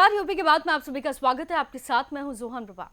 नमस्कार। यूपी के बाद में आप सभी का स्वागत है। आपके साथ मैं हूं जोहन प्रभा।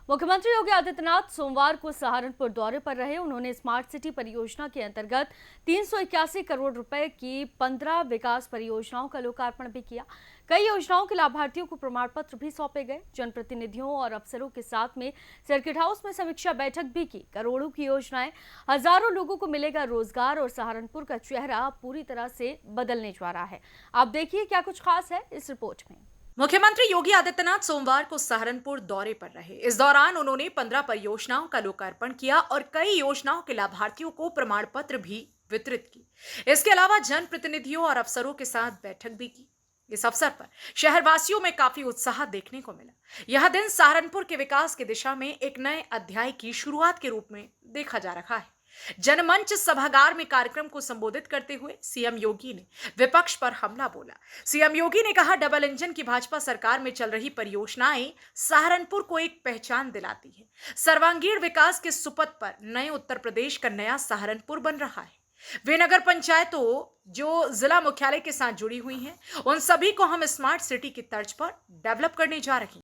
मुख्यमंत्री योगी आदित्यनाथ सोमवार को सहारनपुर दौरे पर रहे। उन्होंने स्मार्ट सिटी परियोजना के अंतर्गत 381 करोड़ रुपए की 15 विकास परियोजनाओं का लोकार्पण भी किया। कई योजनाओं के लाभार्थियों को प्रमाण पत्र भी सौंपे गए। जनप्रतिनिधियों और अफसरों के साथ में सर्किट हाउस में समीक्षा बैठक भी की। करोड़ों की योजनाएं, हजारों लोगों को मिलेगा रोजगार और सहारनपुर का चेहरा पूरी तरह से बदलने जा रहा है। आप देखिए क्या कुछ खास है इस रिपोर्ट में। मुख्यमंत्री योगी आदित्यनाथ सोमवार को सहारनपुर दौरे पर रहे। इस दौरान उन्होंने 15 परियोजनाओं का लोकार्पण किया और कई योजनाओं के लाभार्थियों को प्रमाण पत्र भी वितरित की। इसके अलावा जनप्रतिनिधियों और अफसरों के साथ बैठक भी की। इस अवसर पर शहरवासियों में काफी उत्साह देखने को मिला। यह दिन सहारनपुर के विकास की दिशा में एक नए अध्याय की शुरुआत के रूप में देखा जा रहा है। जनमंच सभागार में कार्यक्रम को संबोधित करते हुए सीएम योगी ने विपक्ष पर हमला बोला। सीएम योगी ने कहा, डबल इंजन की भाजपा सरकार में चल रही परियोजनाएं सहारनपुर को एक पहचान दिलाती है। सर्वांगीण विकास के सुपथ पर नए उत्तर प्रदेश का नया सहारनपुर बन रहा है। वे नगर पंचायतों जो जिला मुख्यालय के साथ जुड़ी हुई हैं, उन सभी को हम स्मार्ट सिटी की तर्ज पर डेवलप करने जा रहे हैं।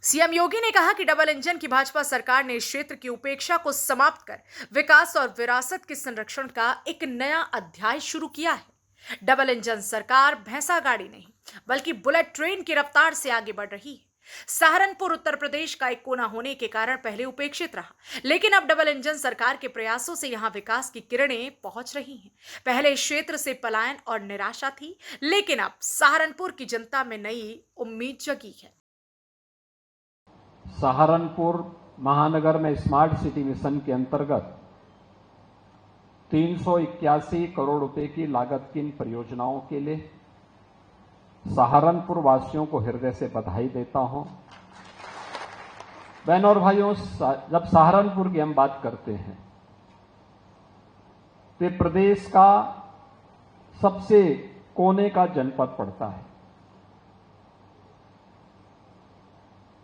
सीएम योगी ने कहा कि डबल इंजन की भाजपा सरकार ने इस क्षेत्र की उपेक्षा को समाप्त कर विकास और विरासत के संरक्षण का एक नया अध्याय शुरू किया है। डबल इंजन सरकार भैंसा गाड़ी नहीं बल्कि बुलेट ट्रेन की रफ्तार से आगे बढ़ रही है। सहारनपुर उत्तर प्रदेश का एक कोना होने के कारण पहले उपेक्षित रहा, लेकिन अब डबल इंजन सरकार के प्रयासों से यहां विकास की किरणें पहुंच रही हैं। पहले इस क्षेत्र से पलायन और निराशा थी, लेकिन अब सहारनपुर की जनता में नई उम्मीद जगी है। सहारनपुर महानगर में स्मार्ट सिटी मिशन के अंतर्गत 381 करोड़ रुपए की लागत की इन परियोजनाओं के लिए सहारनपुर वासियों को हृदय से बधाई देता हूं। बहनों और भाइयों, जब सहारनपुर की हम बात करते हैं तो प्रदेश का सबसे कोने का जनपद पड़ता है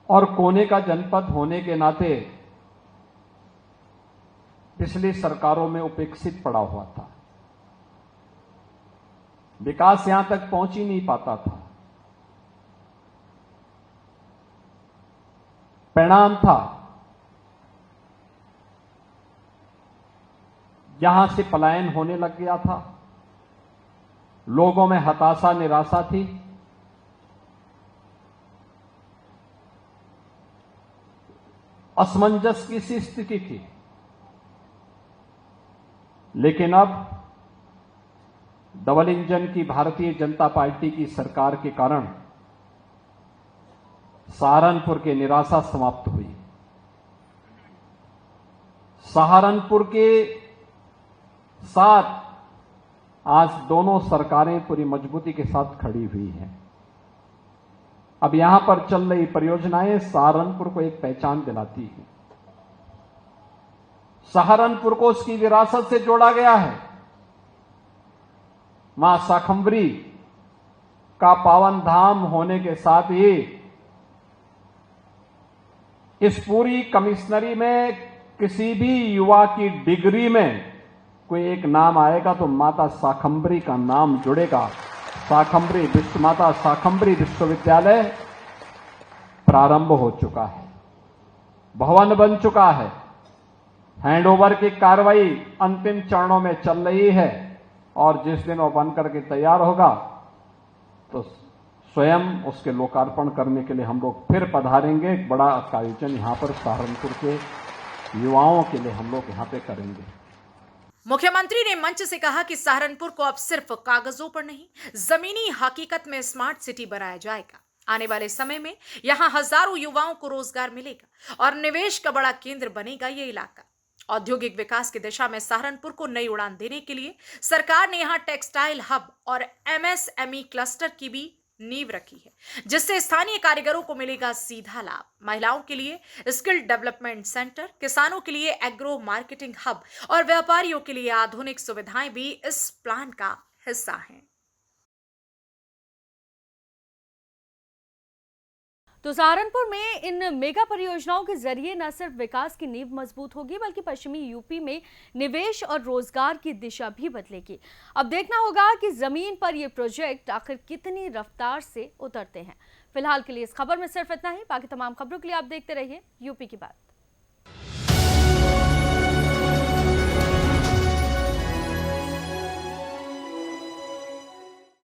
और कोने का जनपद होने के नाते पिछली सरकारों में उपेक्षित पड़ा हुआ था। विकास यहां तक पहुंच ही नहीं पाता था। परिणाम था यहां से पलायन होने लग गया था। लोगों में हताशा, निराशा थी। असमंजस की सी स्थिति थी। लेकिन अब डबल इंजन की भारतीय जनता पार्टी की सरकार के कारण सहारनपुर की निराशा समाप्त हुई। सहारनपुर के साथ आज दोनों सरकारें पूरी मजबूती के साथ खड़ी हुई हैं। अब यहां पर चल रही परियोजनाएं सहारनपुर को एक पहचान दिलाती है। सहारनपुर को उसकी विरासत से जोड़ा गया है। मां शाकंभरी का पावन धाम होने के साथ ही इस पूरी कमिश्नरी में किसी भी युवा की डिग्री में कोई एक नाम आएगा तो माता शाकंभरी का नाम जुड़ेगा। माता शाकंभरी विश्वविद्यालय प्रारंभ हो चुका है, भवन बन चुका है। हैंडओवर की कार्रवाई अंतिम चरणों में चल रही है और जिस दिन वो बनकर के तैयार होगा तो स्वयं उसके लोकार्पण करने के लिए हम लोग फिर पधारेंगे। एक बड़ा आयोजन यहां पर सहारनपुर के युवाओं के लिए हम लोग यहां पे करेंगे। मुख्यमंत्री ने मंच से कहा कि सहारनपुर को अब सिर्फ कागजों पर नहीं, जमीनी हकीकत में स्मार्ट सिटी बनाया जाएगा। आने वाले समय में यहां हजारों युवाओं को रोजगार मिलेगा और निवेश का बड़ा केंद्र बनेगा ये इलाका। औद्योगिक विकास की दिशा में सहारनपुर को नई उड़ान देने के लिए सरकार ने यहां टेक्सटाइल हब और एमएसएमई क्लस्टर की भी नींव रखी है, जिससे स्थानीय कारीगरों को मिलेगा सीधा लाभ। महिलाओं के लिए स्किल डेवलपमेंट सेंटर, किसानों के लिए एग्रो मार्केटिंग हब और व्यापारियों के लिए आधुनिक सुविधाएं भी इस प्लान का हिस्सा हैं। तो सहारनपुर में इन मेगा परियोजनाओं के जरिए न सिर्फ विकास की नींव मजबूत होगी बल्कि पश्चिमी यूपी में निवेश और रोजगार की दिशा भी बदलेगी। अब देखना होगा कि जमीन पर ये प्रोजेक्ट आखिर कितनी रफ्तार से उतरते हैं। फिलहाल के लिए इस खबर में सिर्फ इतना ही। बाकी तमाम खबरों के लिए आप देखते रहिए यूपी की बात।